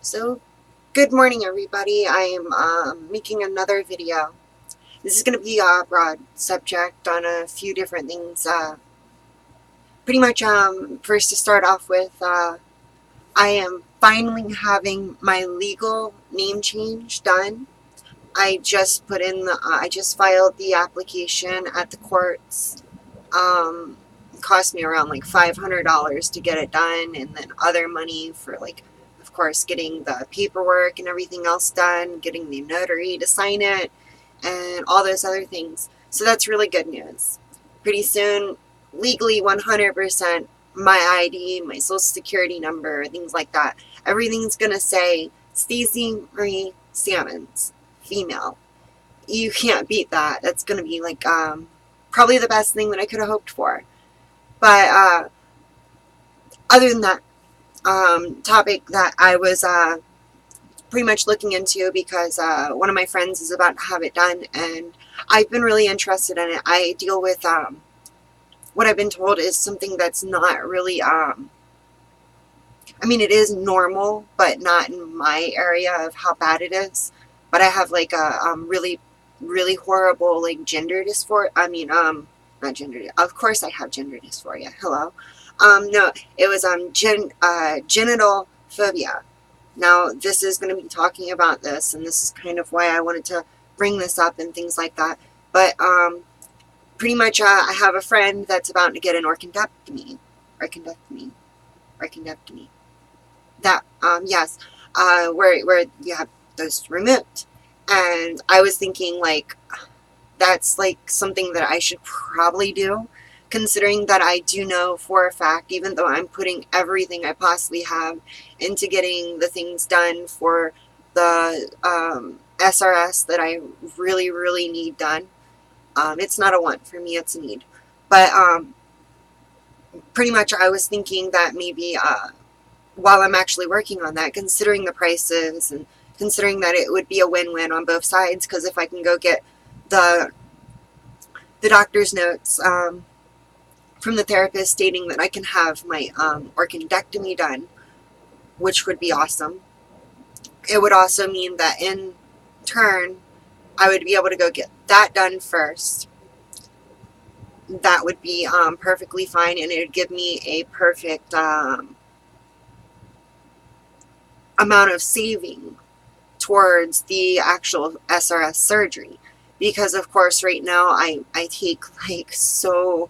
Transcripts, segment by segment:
So, good morning, everybody. I am making another video. This is going to be a broad subject on a few different things. Pretty much, first to start off with, I am finally having my legal name change done. I just put in I just filed the application at the courts. It cost me around like $500 to get it done, and then other money for of course, getting the paperwork and everything else done, getting the notary to sign it, and all those other things. So that's really good news. Pretty soon, legally 100%, my ID, my social security number, things like that. Everything's gonna say Stacey Marie Sammons, female. You can't beat that. That's gonna be probably the best thing that I could have hoped for. But other than that, topic that I was pretty much looking into because one of my friends is about to have it done, and I've been really interested in it. I deal with what I've been told is something that's not really I mean, it is normal, but not in my area of how bad it is. But I have like a really, really horrible like gender dysphoria. I mean, not gender. Of course, I have gender dysphoria. Hello. No, it was genital phobia. Now, this is going to be talking about this, and this is kind of why I wanted to bring this up and things like that. But pretty much, I have a friend that's about to get an orchidectomy. Orchidectomy. Orchidectomy. That yes, where you have those removed, and I was thinking like that's like something that I should probably do, considering that I do know for a fact, even though I'm putting everything I possibly have into getting the things done for the SRS that I really, really need done. It's not a want for me, it's a need. But pretty much I was thinking that maybe while I'm actually working on that, considering the prices and considering that it would be a win-win on both sides, because if I can go get the doctor's notes from the therapist stating that I can have my orchidectomy done, which would be awesome. It would also mean that in turn, I would be able to go get that done first. That would be perfectly fine, and it would give me a perfect amount of saving towards the actual SRS surgery. Because, of course, right now I take like so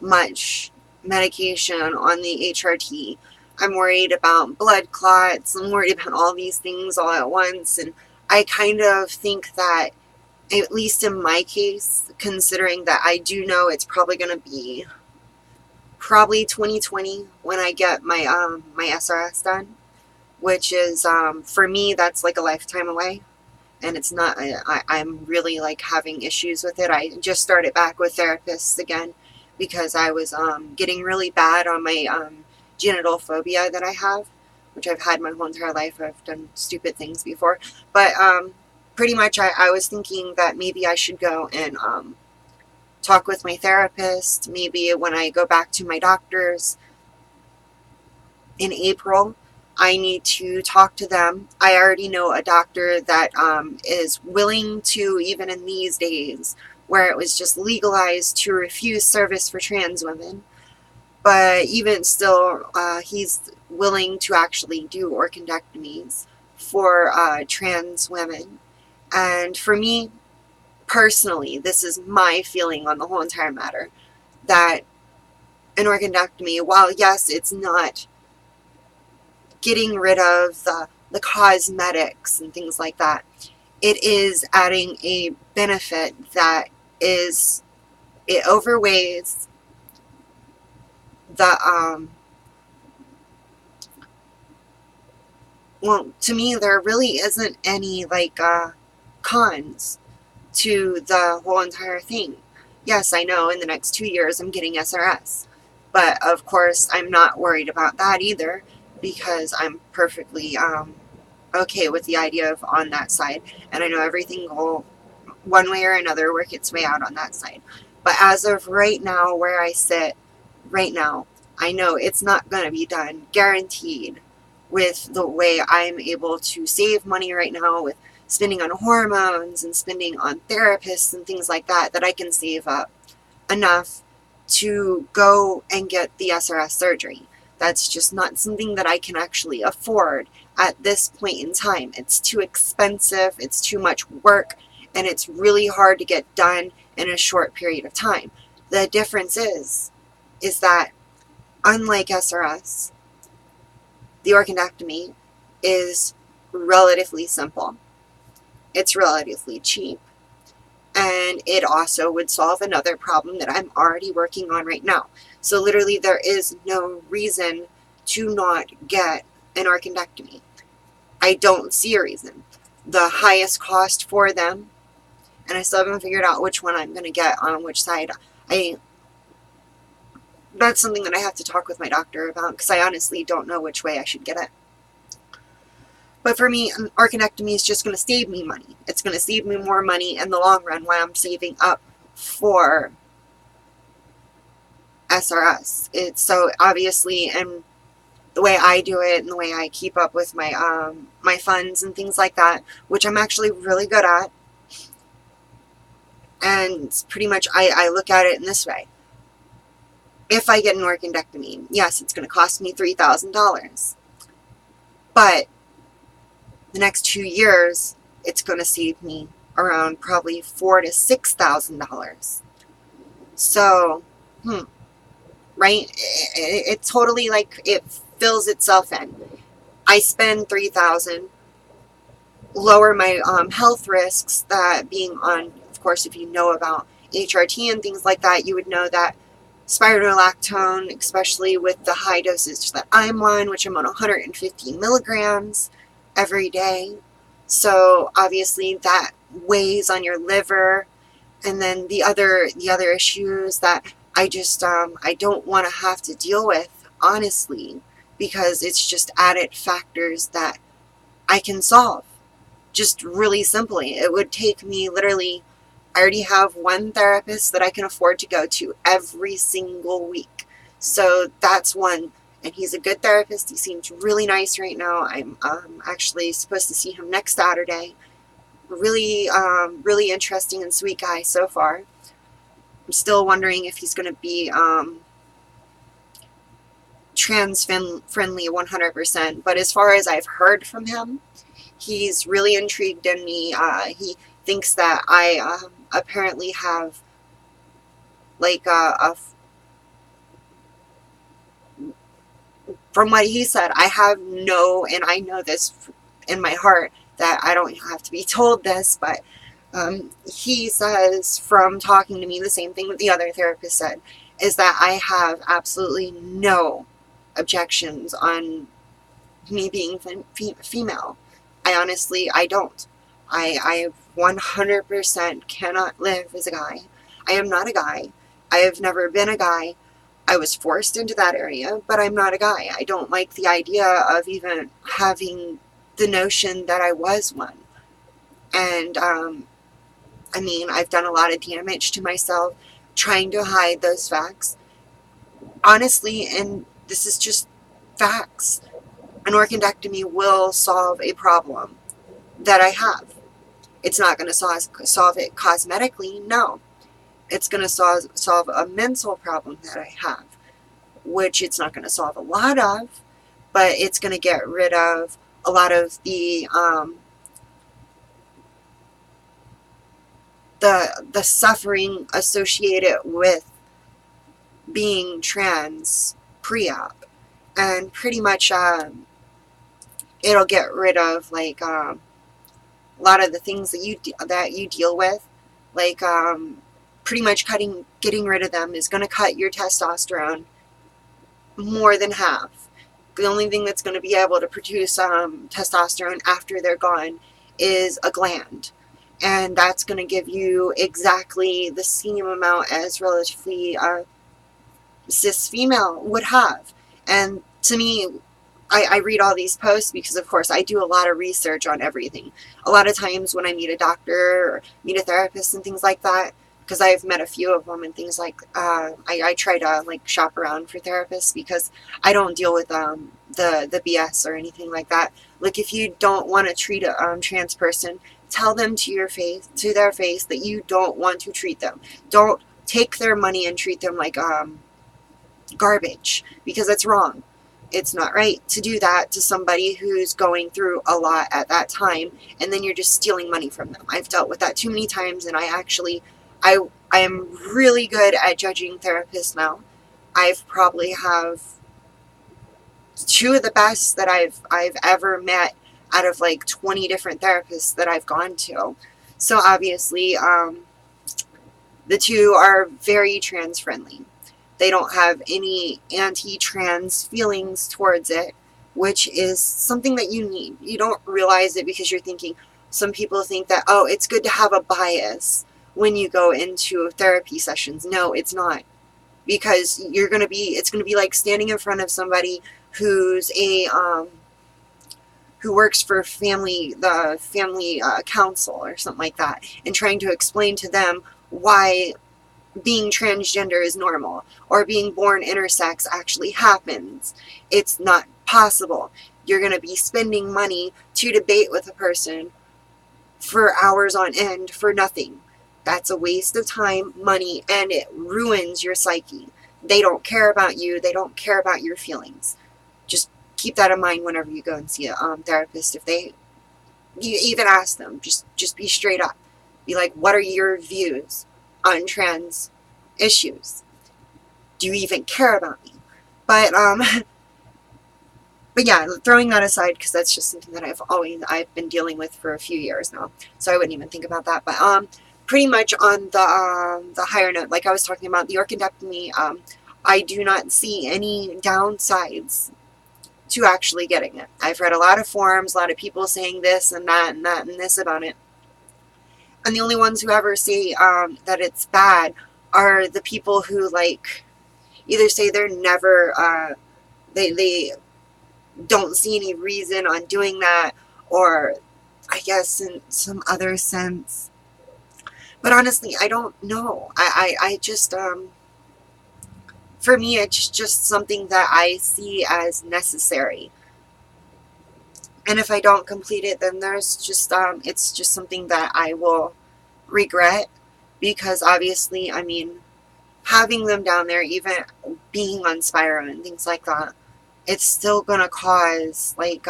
much medication on the HRT. I'm worried about blood clots. I'm worried about all these things all at once. And I kind of think that, at least in my case, considering that I do know it's probably going to be probably 2020 when I get my my SRS done, which is for me that's like a lifetime away, and it's not. I'm really like having issues with it. I just started back with therapists again because I was getting really bad on my genital phobia that I have, which I've had my whole entire life. I've done stupid things before, but pretty much I was thinking that maybe I should go and talk with my therapist. Maybe when I go back to my doctors in April, I need to talk to them. I already know a doctor that is willing to, even in these days where it was just legalized to refuse service for trans women, but even still, he's willing to actually do orchidectomies for trans women. And for me, personally, this is my feeling on the whole entire matter, that an orchidectomy, while yes, it's not getting rid of the cosmetics and things like that, it is adding a benefit that is, it overweighs the well, to me there really isn't any like cons to the whole entire thing. Yes, I know in the next 2 years I'm getting SRS, but of course I'm not worried about that either, because I'm perfectly okay with the idea of on that side, and I know everything will one way or another work its way out on that side. But as of right now, where I sit right now, I know it's not going to be done, guaranteed, with the way I'm able to save money right now with spending on hormones and spending on therapists and things like that, that I can save up enough to go and get the SRS surgery. That's just not something that I can actually afford at this point in time. It's too expensive, it's too much work, and it's really hard to get done in a short period of time. The difference is that unlike SRS, the orchidectomy is relatively simple. It's relatively cheap. And it also would solve another problem that I'm already working on right now. So literally there is no reason to not get an orchidectomy. I don't see a reason. The highest cost for them, and I still haven't figured out which one I'm going to get on which side. That's something that I have to talk with my doctor about, because I honestly don't know which way I should get it. But for me, an orchidectomy is just going to save me money. It's going to save me more money in the long run while I'm saving up for SRS. It's so obviously, and the way I do it and the way I keep up with my my funds and things like that, which I'm actually really good at. And pretty much I look at it in this way. If I get an orchidectomy, yes, it's going to cost me $3,000. But the next 2 years, it's going to save me around probably $4,000 to $6,000. So, right? It totally, like, it fills itself in. I spend $3,000, lower my health risks, that being on, of course, if you know about HRT and things like that, you would know that spironolactone, especially with the high dosage that I'm on, which I'm on 150 milligrams every day. So obviously that weighs on your liver. And then the other issues that I just I don't want to have to deal with, honestly, because it's just added factors that I can solve just really simply. It would take me literally, I already have one therapist that I can afford to go to every single week. So that's one. And he's a good therapist. He seems really nice right now. I'm actually supposed to see him next Saturday. Really, really interesting and sweet guy so far. I'm still wondering if he's going to be trans friendly 100%. But as far as I've heard from him, he's really intrigued in me. He thinks that I apparently have like from what he said, I have no, and I know this in my heart that I don't have to be told this, but he says from talking to me, the same thing that the other therapist said, is that I have absolutely no objections on me being female. I don't. I 100% cannot live as a guy. I am not a guy. I have never been a guy. I was forced into that area, but I'm not a guy. I don't like the idea of even having the notion that I was one. And, I mean, I've done a lot of damage to myself trying to hide those facts. Honestly, and this is just facts, an orchidectomy will solve a problem that I have. It's not going to solve it cosmetically, no. It's going to solve a mental problem that I have, which it's not going to solve a lot of, but it's going to get rid of a lot of the suffering associated with being trans pre-op. And pretty much it'll get rid of like a lot of the things that you deal with, like pretty much getting rid of them is going to cut your testosterone more than half. The only thing that's going to be able to produce testosterone after they're gone is a gland. And that's going to give you exactly the same amount as relatively cis female would have. And to me, I read all these posts because, of course, I do a lot of research on everything. A lot of times when I meet a doctor or meet a therapist and things like that, because I've met a few of them and things like, I try to like shop around for therapists because I don't deal with the BS or anything like that. Like, if you don't want to treat a trans person, tell them to their face that you don't want to treat them. Don't take their money and treat them like garbage, because that's wrong. It's not right to do that to somebody who's going through a lot at that time, and then you're just stealing money from them. I've dealt with that too many times, and I am really good at judging therapists now. I've probably have two of the best that I've ever met out of like 20 different therapists that I've gone to. So obviously, the two are very trans friendly. They don't have any anti-trans feelings towards it, which is something that you need. You don't realize it because you're thinking, some people think that, oh, it's good to have a bias when you go into therapy sessions. No, it's not. Because it's going to be like standing in front of somebody who's who works for the family council or something like that, and trying to explain to them why being transgender is normal, or being born intersex actually happens. It's not possible. You're going to be spending money to debate with a person for hours on end for nothing. That's a waste of time, money, and it ruins your psyche. They don't care about you. They don't care about your feelings. Just keep that in mind whenever you go and see a therapist. You even ask them, just be straight up. Be like, what are your views on trans issues? Do you even care about me? But yeah, throwing that aside, because that's just something that I've been dealing with for a few years now, so I wouldn't even think about that. But pretty much on the higher note, like I was talking about the orchidectomy, I do not see any downsides to actually getting it. I've read a lot of forums, a lot of people saying this and that and that and this about it. And the only ones who ever say that it's bad are the people who, like, either say they're never, they don't see any reason on doing that, or I guess in some other sense. But honestly, I don't know. I just, for me, it's just something that I see as necessary. And if I don't complete it, then there's just, it's just something that I will regret, because obviously, I mean, having them down there, even being on Spiro and things like that, it's still going to cause, like,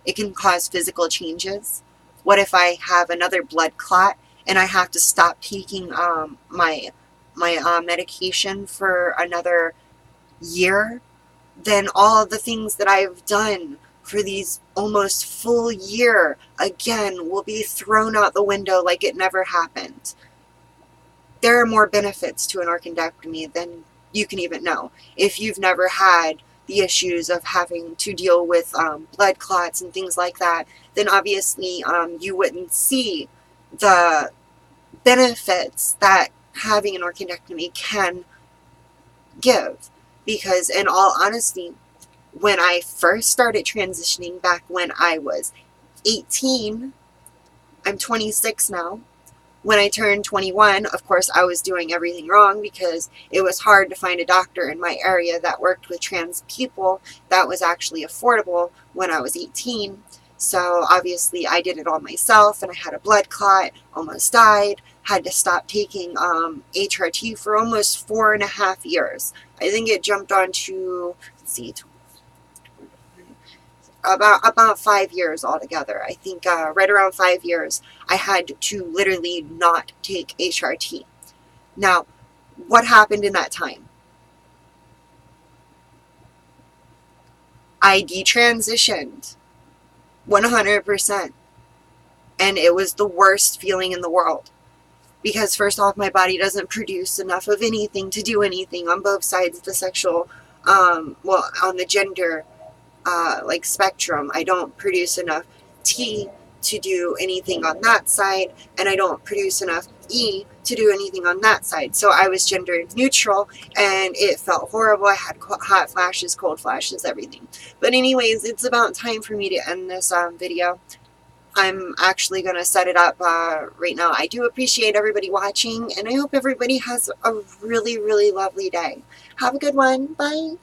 it can cause physical changes. What if I have another blood clot and I have to stop taking my medication for another year? Then all of the things that I've done for these almost full year, again, will be thrown out the window like it never happened. There are more benefits to an orchidectomy than you can even know. If you've never had the issues of having to deal with blood clots and things like that, then obviously you wouldn't see the benefits that having an orchidectomy can give. Because in all honesty, when I first started transitioning back when I was 18, I'm 26 now. When I turned 21, of course, I was doing everything wrong, because it was hard to find a doctor in my area that worked with trans people that was actually affordable when I was 18. So obviously I did it all myself, and I had a blood clot, almost died, had to stop taking HRT for almost 4.5 years. I think it jumped on to, let's see, about 5 years altogether. I think right around 5 years, I had to literally not take HRT. Now, what happened in that time? I detransitioned 100%. And it was the worst feeling in the world. Because first off, my body doesn't produce enough of anything to do anything on both sides of the sexual, well, on the gender like spectrum. I don't produce enough T to do anything on that side, and I don't produce enough E to do anything on that side. So I was gender neutral, and it felt horrible. I had hot flashes, cold flashes, everything. But anyways, it's about time for me to end this video. I'm actually going to set it up right now. I do appreciate everybody watching, and I hope everybody has a really, really lovely day. Have a good one. Bye.